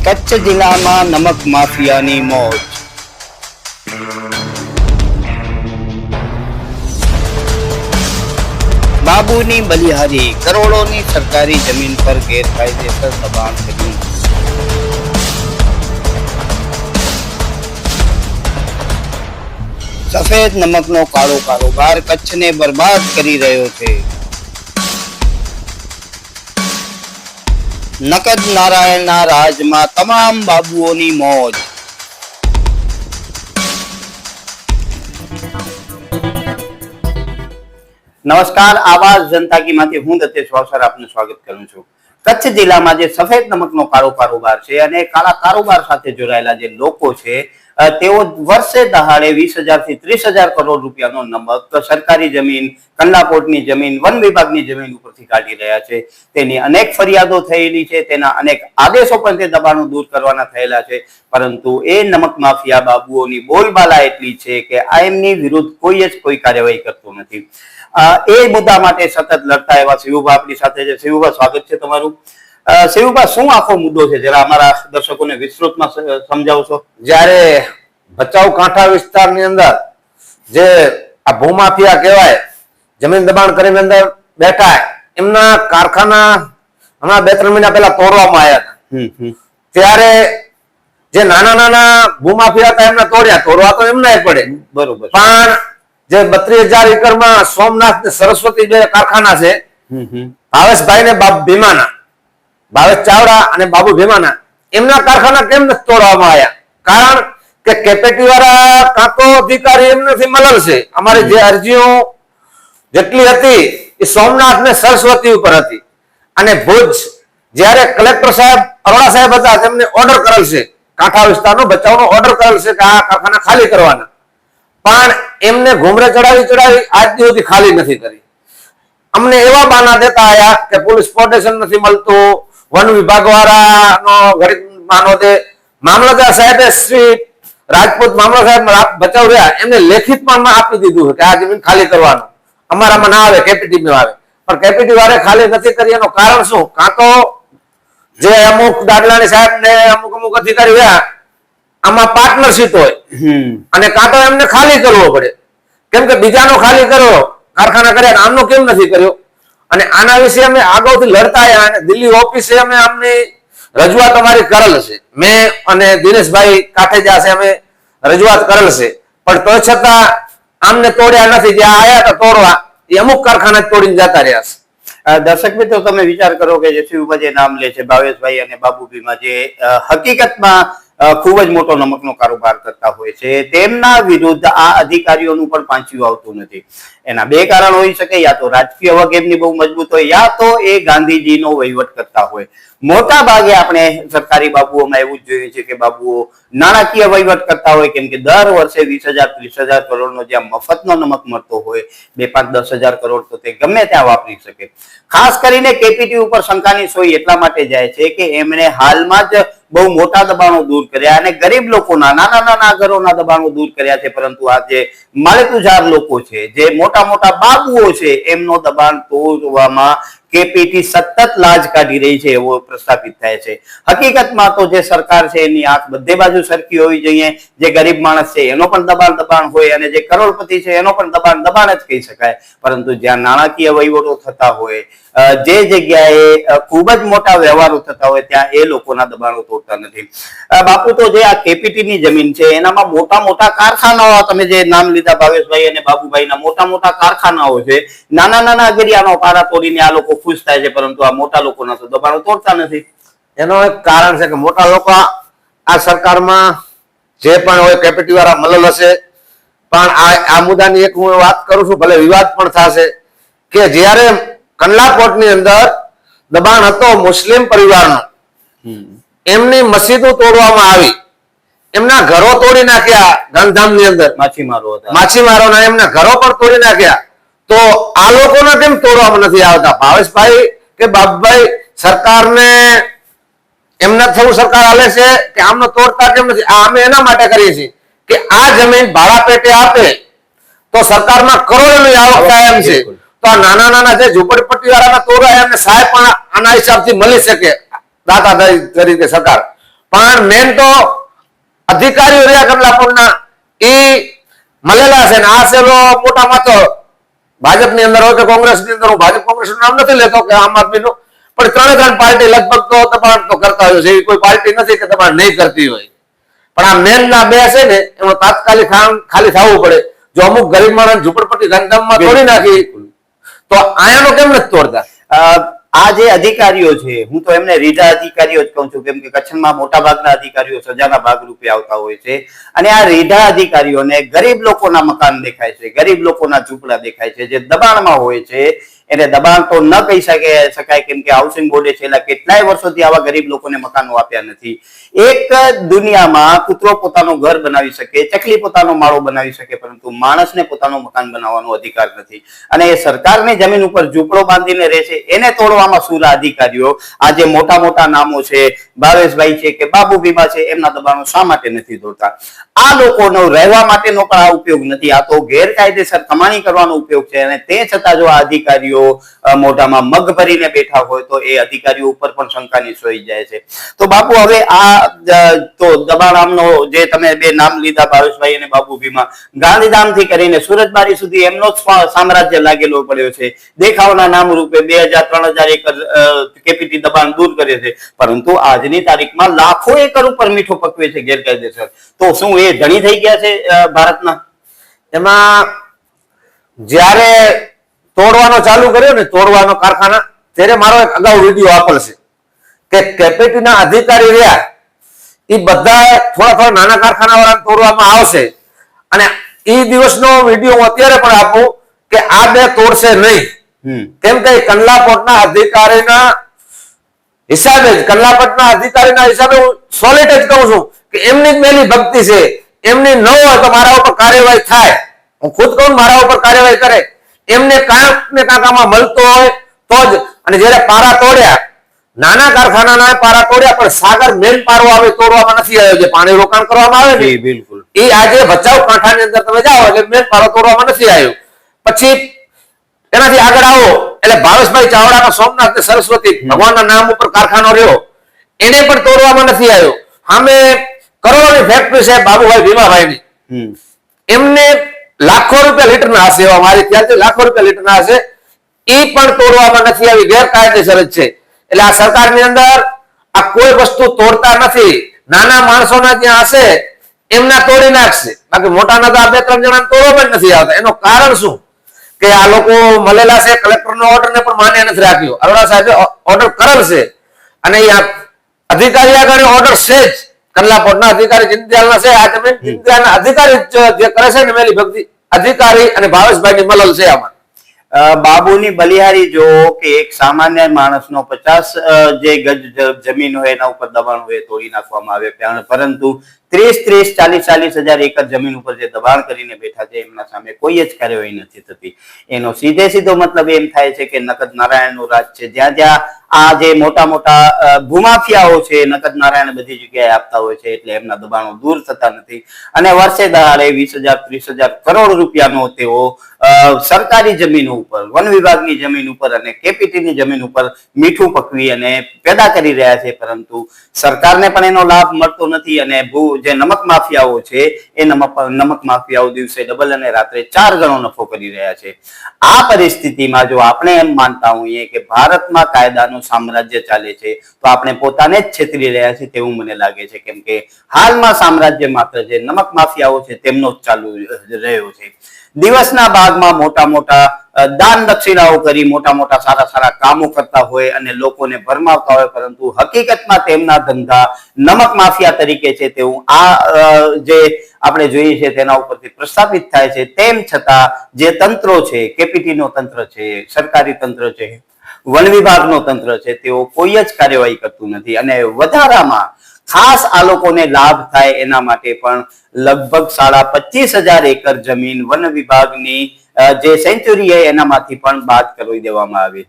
કચ્છ જિલ્લામાં નમક માફિયાની મોજ. બાબુની બલિહારી કરોડોની સરકારી જમીન પર ગેરકાયદેસર દબાણ કર્યું. સફેદ નમકનો કાળો કારોબાર કચ્છને બરબાદ કરી રહ્યો છે. નકદ નારાયણના રાજમાં તમામ બાબુઓની મોજ. નમસ્કાર, આવાજ જનતા કી માંથી હું દત્તેશ વાવસર આપનું સ્વાગત કરું છું. કચ્છ જિલ્લામાં જે સફેદ નમકનો કાળો કારોબાર છે અને કાળા કારોબાર સાથે જોડાયેલા જે લોકો છે તેઓ વર્ષે દહાડે 20,000 થી 30,000 કરોડ રૂપિયાનો નમક સરકારી જમીન, કંડલાપોર્ટની જમીન, વન વિભાગની જમીન ઉપરથી કાઢી રહ્યા છે. તેની અનેક ફરિયાદો થયેલી છે, તેના અનેક આદેશો પણ તે દબાણો દૂર કરવાના થયેલા છે, પરંતુ એ નમક માફિયા બાબુઓની બોલબાલા એટલી છે કે આ એમની વિરુદ્ધ કોઈ જ કોઈ કાર્યવાહી કરતું નથી. એ મુદ્દા માટે સતત લડતા એવા શિવુભા આપણી સાથે છે. શિવુભા, સ્વાગત છે તમારું. શિવુભા, શું આખો મુદ્દો છે, જરા અમારા દર્શકોને વિસ્તૃતમાં સમજાવશો? જ્યારે ભચાઉ કાંઠા વિસ્તારની અંદર જે આ ભૂમાફિયા કહેવાય, જમીન દબાણ કરીને અંદર બેઠા, એમના કારખાના હમણાં 2-3 મહિના પહેલા તોડવામાં આવ્યા હતા. ત્યારે જે નાના નાના ભૂમાફિયા હતા એમને તોડવા તો એમના પડે, બરોબર, પણ જે 32,000 એકરમાં સોમનાથ ને સરસ્વતી બે કારખાના છે, ભાવેશભાઈ ને ભીમાના, ભાવેશ ચાવડા અને બાબુ ભીમાના, એમના કારખાના કેમ નથી તોડવામાં આવ્યા? કારણ કે કેપેટી વાળા કાં તો અધિકારી એમનાથી મલર છે. અમારી જે અરજીઓ જેટલી હતી એ સોમનાથ ને સરસ્વતી ઉપર હતી, અને ભુજ જયારે કલેક્ટર સાહેબ અરોડા સાહેબ હતા તેમને ઓર્ડર કરેલ છે, કાંઠા વિસ્તારનો બચાવનો ઓર્ડર કરેલ છે કે આ કારખાના ખાલી કરવાના, પણ એમને ઘુમરે ચડાવી આજ સુધી ખાલી નથી કરી. અમને એવા બાના દેતા આયા કે પોલીસ પ્રોટેક્શન નથી મળતું, વન વિભાગ વાળાનો ઘડીક માનો દે, મામલતદાર સાહેબે શ્રી રાજપૂત મામલતદાર સાહેબ બચાવ રહ્યા એમને લેખિતમાં આપી દીધું કે આ જમીન ખાલી કરવાનું, અમારામાં ના આવે, કેપીટીમાં આવે, પણ કેપીટી વાળે ખાલી નથી કરી. એનું કારણ શું? કાં તો જે અમુક દાદલાની સાહેબ ને અમુક અધિકારી રહ્યા આમાં પાર્ટનરશીપ હોય, અને કાં તો એમને ખાલી કરવો પડે, કેમ કે બીજાનો ખાલી કરો કારખાના કર્યા, આમનો કેમ નથી કર્યો? અને આના વિશે અમે આગળથી લડતા આવ્યા, અને દિલ્હી ઓફિસે અમે આમની રજૂઆત અમારી કરેલ છે, મેં અને દિનેશભાઈ કાઠેજા છે, અમે રજૂઆત કરેલ છે, પણ તો છતાં આમને તોડ્યા નથી. જે આયા હતા તોડવા એ અમુક કારખાના તોડીને જતા રહ્યા છે. દર્શક મિત્રો, તમે વિચાર કરો કે જે શિવુભા જે નામ લે છે, ભાવેશભાઈ અને બાબુ ભીમા, જે હકીકતમાં ખૂબ જ મોટો નમકનો કારોબાર કરતા હોય છે, તેમના વિરુદ્ધ આ અધિકારીઓનું પણ પાંચ્યું આવતું નથી. એના બે કારણ હોઈ શકે, યા તો રાજકીય વગ એમની બહુ મજબૂત હોય, યા તો એ ગાંધીજીનો વહીવટ કરતા હોય. મોટા ભાગે આપણે સરકારી બાબુઓમાં એવું જ જોઈએ છે કે બાબુઓ નાણાકીય વહીવટ કરતા હોય, કેમ કે દર વર્ષે 20,000 30,000 કરોડનો જ્યાં મફતનો નમક મળતો હોય, 2-5-10,000 કરોડ તો તે ગમે ત્યાં વાપરી શકે. ખાસ કરીને કેપીટી ઉપર શંકાની સોય એટલા માટે જાય છે કે એમણે હાલમાં જ બહુ મોટા દબાણો દૂર કર્યા અને ગરીબ લોકોના, નાના નાના ઘરોના દબાણો દૂર કર્યા છે, પરંતુ આ જે માલિકુજાર લોકો છે, જે મોટા મોટા બાબુઓ છે, એમનો દબાણ તોડવામાં કેપીટી સતત લાજ કાઢી રહી છે એવો પ્રસ્થાપિત થાય છે. હકીકતમાં તો જે સરકાર છે એની આંખ બધે બાજુ સરખી હોવી જોઈએ. જે ગરીબ માણસ છે એનો પણ દબાણ હોય, અને જે કરોડપતિ છે એનો પણ દબાણ જ કહી શકાય, પરંતુ જ્યાં નાણાકીય વહીવટો થતા હોય, જે જગ્યાએ ખૂબ જ મોટા વ્યવહારો થતા હોય, ત્યાં એ લોકોના દબાણો તોડતા નથી. બાપુ, તો જે આ કેપીટીની જમીન છે એનામાં મોટા મોટા કારખાનાઓ, તમે જે નામ લીધા ભાવેશભાઈ અને બાબુભાઈના, મોટા મોટા કારખાનાઓ છે, નાના નાના અગરિયાનો પારા તોડીને આ લોકો ખુશ થાય છે, પરંતુ આ મોટા લોકોના તો દબાણો તોડતા નથી. એનો એક કારણ છે કે મોટા લોકો આ સરકારમાં જે પણ હોય કેપીટી વાળા મલલ હશે, પણ આ મુદ્દાની એક હું વાત કરું છું, ભલે વિવાદ પણ થશે, કે જ્યારે કંડલાકોટની અંદર દબાણ હતો મુસ્લિમ પરિવારનો, એમની મસ્જિદો તોડવામાં આવી, એમના ઘરો તોડી નાખ્યા, ગાંધીધામની અંદર માછીમારોના એમના ઘરો પણ તોડી નાખ્યા, તો આ લોકોને કેમ તોડવામાં નથી આવતા? ભાવેશભાઈ કે બાબુભાઈ સરકારને એમને થોડું સરકાર હાલે છે કે આમને તોડતા કેમ નથી? આ અમે એના માટે કરીએ છીએ કે આ જમીન ભાડા પેટે આપે તો સરકારમાં કરોડોની આવક થાય એમ છે. તો આ નાના નાના જે ઝૂંપડપટ્ટી વાળાના તોડવા એમને સહાય પણ આના હિસાબથી મળી શકે, દાતા તરીકે સરકાર. પણ મેન તો અધિકારીઓ રહ્યા કમલાપુરના એ મળેલા છે ને આ સેલો મોટામાં તો ભાજપની અંદર હોય કે કોંગ્રેસની અંદર, હું ભાજપ કોંગ્રેસનું નામ નથી લેતો કે આમ આદમીનું, પણ ત્રણે પાર્ટી લગભગ તો દબાણ તો કરતા હોય છે. એવી કોઈ પાર્ટી નથી કે દબાણ નહીં કરતી હોય, પણ આ મેન ના બે છે ને એમાં તાત્કાલિક ખાલી થવું પડે. જો અમુક ગરીબ માણસ ઝુંપડપટ્ટી ગાંધીધામમાં તોડી નાખી તો આયાનો કેમ નથી તોડતા? આ જે અધિકારીઓ છે, હું તો એમને રીઢા અધિકારીઓ જ કહું છું, કેમ કે કચ્છમાં મોટા ભાગના અધિકારીઓ સજાના ભાગરૂપે આવતા હોય છે. અને આ રીઢા અધિકારીઓને ગરીબ લોકોના મકાન દેખાય છે, ગરીબ લોકોના ઝૂંપડા દેખાય છે, જે દબાણમાં હોય છે. એને દબાણ તો ન કહી શકાય, કેમ કે હાઉસિંગ બોર્ડે છેલ્લા કેટલાય વર્ષોથી આવા ગરીબ લોકોને મકાનો આપ્યા નથી. એક દુનિયામાં કૂતરો પોતાનું ઘર બનાવી શકે, ચકલી પોતાનો માળો બનાવી શકે, પરંતુ માણસને પોતાનું મકાન બનાવવાનો અધિકાર નથી. અને એ સરકારની જમીન ઉપર ઝૂંપડો બાંધીને રહે છે, એને તોડવામાં સુરા અધિકારીઓ. આ જે મોટા મોટા નામો છે, ભાવેશભાઈ છે કે બાબુ ભીમા છે, એમના દબાણો શા માટે નથી તોડતા? આ લોકોનો રહેવા માટેનો પણ આ ઉપયોગ નથી, આ તો ગેરકાયદેસર કમાણી કરવાનો ઉપયોગ છે. અને તે છતાં જો આ અધિકારીઓ મોઢામાં મગ ભરીને બેઠા હોય તો એ અધિકારીઓ ઉપર પણ શંકાની સોઈ જાય છે. તો બાપુ, હવે આ તો દબાણનો જે તમે બે નામ લીધા, ભાવેશભાઈ અને બાબુ ભીમા, ગાંધીધામ થી કરીને સુરતબારી સુધી એમનો સામ્રાજ્ય લાગેલો પડ્યો છે. દેખાવના નામ રૂપે 2000-3000 એકર કેપીટી દબાણ દૂર કરે છે, પરંતુ આજની તારીખમાં લાખો એકર ઉપર મીઠો પકવે છે ગેરકાયદેસર. તો શું એ ધણી થઈ ગયા છે ભારતના? એમાં જ્યારે તોડવાનો ચાલુ કર્યો ને, તોડવાનો કારખાના, ત્યારે મારો એક અગાઉ વિડીયો આપેલ છે કે કેપીટીના અધિકારી રહ્યા એ બધા થોડા નાના કારખાના વાળા તોડવામાં આવશે. અને એ દિવસનો વિડીયો હું અત્યારે પણ આપું કે આ બે તોડશે નહીં, કેમ કે કંડલાપોર્ટના અધિકારીના હિસાબે હું સોલિડ જ કહું છું કે એમની જ મેલી ભક્તિ છે. એમની ન હોય તો મારા ઉપર કાર્યવાહી થાય. હું ખુદ કહું, મારા ઉપર કાર્યવાહી કરે. એમને કાંક ને કાંક આમાં મળતો હોય તો જ. અને જયારે પારા તોડ્યા, નાના કારખાનાના પારા તોડ્યા, પણ સાગર મેન પારો આવે તોડવામાં નથી આવ્યો. જે પાણી રોકાણ કરવામાં આવે ને, બિલકુલ, એ આજે ભચાઉ કાંઠાની અંદર તમે જાઓ એટલે મેન પારો તોડવામાં નથી આવ્યો. પછી એનાથી આગળ આવો એટલે ભાવેશભાઈ ચાવડાનો સોમનાથ ને સરસ્વતી ભગવાનના નામ ઉપર કારખાનો રહ્યો, એને પણ તોડવામાં નથી આવ્યો. સામે કરોડોની ફેક્ટરી છે બાબુભાઈ ભીમાભાઈની, એમને લાખો રૂપિયા લીટરના હશે, એવા મારી ખ્યાલથી લાખો રૂપિયા લીટરના હશે, એ પણ તોડવામાં નથી આવી, ગેરકાયદેસર જ છે. એટલે આ સરકારની અંદર આ કોઈ વસ્તુ તોડતા નથી. નાના માણસોના જ્યાં હશે એમના તોડી નાખશે, બાકી મોટાના તો આ 2-3 જણા તોડવામાં જ નથી આવતા. એનું કારણ શું કે આ લોકો મળેલા છે, કલેક્ટરનો ઓર્ડર ને પણ માન્ય નથી રાખ્યો. અરોડા સાહેબે ઓર્ડર કરેલ છે અને અધિકારી આગળ ઓર્ડર છે જ. કંડલાપોર્ટના અધિકારી જીનદયાલના છે. આ તમે જીનદયાલના અધિકારી જે કરે છે ને મેલી ભક્તિ, અધિકારી અને ભાવેશભાઈની મલલ છે આમાં. બાબુની બલિહારી જો કે એક સામાન્ય માણસનો 50 જે ગજ જમીન હોય એના ઉપર દબાણ હોય તોડી નાખવામાં આવે, પરંતુ 30-40 હજાર એકર જમીન ઉપર જે દબાણ કરીને બેઠા છે એમના સામે કોઈ જ કાર્યવાહી નથી થતી. એનો સીધો મતલબ એમ થાય છે કે નકદ નારાયણનું રાજ છે. જ્યાં જ્યાં આ જે મોટા મોટા ભૂમાફિયાઓ છે, નકદ નારાયણ બધી જગ્યાએ આપતા હોય છે, એટલે એમના દબાણો દૂર થતા નથી. અને વર્ષે દહાડે 20,000-30,000 કરોડ રૂપિયાનો તેઓ સરકારી જમીન ઉપર, વન વિભાગની જમીન ઉપર અને કેપીટીની જમીન ઉપર મીઠું પકવી અને પેદા કરી રહ્યા છે, પરંતુ સરકારને પણ એનો લાભ મળતો નથી. અને જે નમક માફિયાઓ છે એ નમક માફિયાઓ દિવસે ડબલ અને રાત્રે 4 ગણો નફો કરી રહ્યા છે. આ પરિસ્થિતિમાં જો આપણે એમ માનતા હોઈએ કે ભારતમાં કાયદાનું સામ્રાજ્ય ચાલે છે, તો આપણે પોતાને જ છેતરી રહ્યા છીએ તેવું મને લાગે છે. કેમ કે હાલમાં સામ્રાજ્ય માત્ર જે નમક માફિયાઓ છે તેમનો જ ચાલુ રહ્યો છે. દિવસના ભાગમાં મોટા મોટા દાન દક્ષિણાઓ કરી મોટા મોટા સારા કામો કરતા હોય અને લોકોને ભરમાવતા હોય, પરંતુ હકીકતમાં તેમના ધંધા નમક માફિયા તરીકે છે તેવું આ જે આપણે જોઈએ છે તેના ઉપરથી પ્રસ્થાપિત થાય છે. તેમ છતાં જે તંત્રો છે, કેપીટી નો તંત્ર છે, સરકારી તંત્ર છે, વન વિભાગનો તંત્ર છે, તેઓ કોઈ જ કાર્યવાહી કરતું નથી. અને વધારામાં ખાસ આ લોકોને લાભ થાય એના માટે પણ લગભગ 25,500 એકર જમીન વન વિભાગની જે સેન્ચુરી છે એનામાંથી પણ બાદ કરી દેવામાં આવી.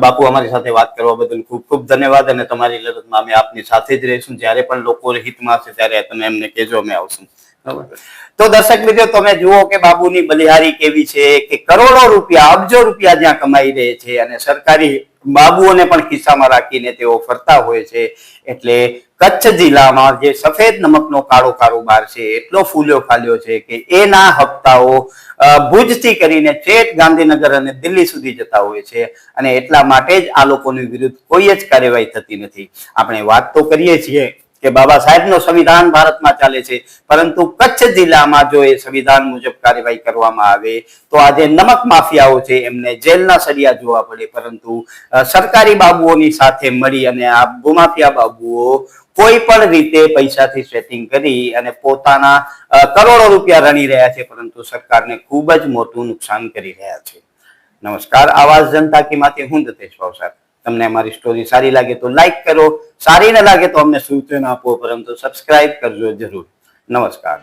બાપુ, અમારી સાથે વાત કરવા બદલ ખૂબ ખૂબ ધન્યવાદ. અને તમારી લડતમાં અમે આપની સાથે જ રહીશું. જ્યારે પણ લોકો હિતમાં હશે ત્યારે તમે એમને કહેજો, અમે આવશું. તો દર્શક મિત્રો, તમે જુઓ કે બાબુની બલિહારી કેવી છે કે કરોડો રૂપિયા, અબજો રૂપિયા જ્યાં કમાઈ રહે છે અને સરકારી બાબુઓને પણ ખિસ્સામાં રાખીને તેઓ ફરતા હોય છે. એટલે કચ્છ જિલ્લામાં જે સફેદ નમકનો કાળો કારોબાર છે એટલો ફૂલ્યો ફાલ્યો છે કે એના હપ્તાઓ ભુજથી કરીને ચેટ ગાંધીનગર અને દિલ્હી સુધી જતા હોય છે અને એટલા માટે જ આ લોકોની વિરુદ્ધ કોઈ જ કાર્યવાહી થતી નથી. આપણે વાત તો કરીએ છીએ કે બાબા સાહેબનો સંવિધાન ભારતમાં ચાલે છે, પરંતુ કચ્છ જિલ્લામાં જો એ સંવિધાન મુજબ કાર્યવાહી કરવામાં આવે તો આ જે નમક માફિયાઓ છે એમને જેલના સળિયા જોવા પડે, પરંતુ સરકારી બાબુઓની સાથે મળી અને આ ભૂમાફિયા બાબુઓ કોઈ પણ રીતે પૈસાથી સેટિંગ કરી અને પોતાના કરોડો રૂપિયા રણી રહ્યા છે, પરંતુ સરકારને ખૂબ જ મોટું નુકસાન કરી રહ્યા છે. નમસ્કાર, આવાજ જનતા કી માંથી હું દતેશ ભાવસાર. તમને અમારી સ્ટોરી સારી લાગે તો લાઈક કરો, સારી ન લાગે તો અમને સૂચન આપો, પરંતુ સબસ્ક્રાઇબ કરજો જરૂર. નમસ્કાર.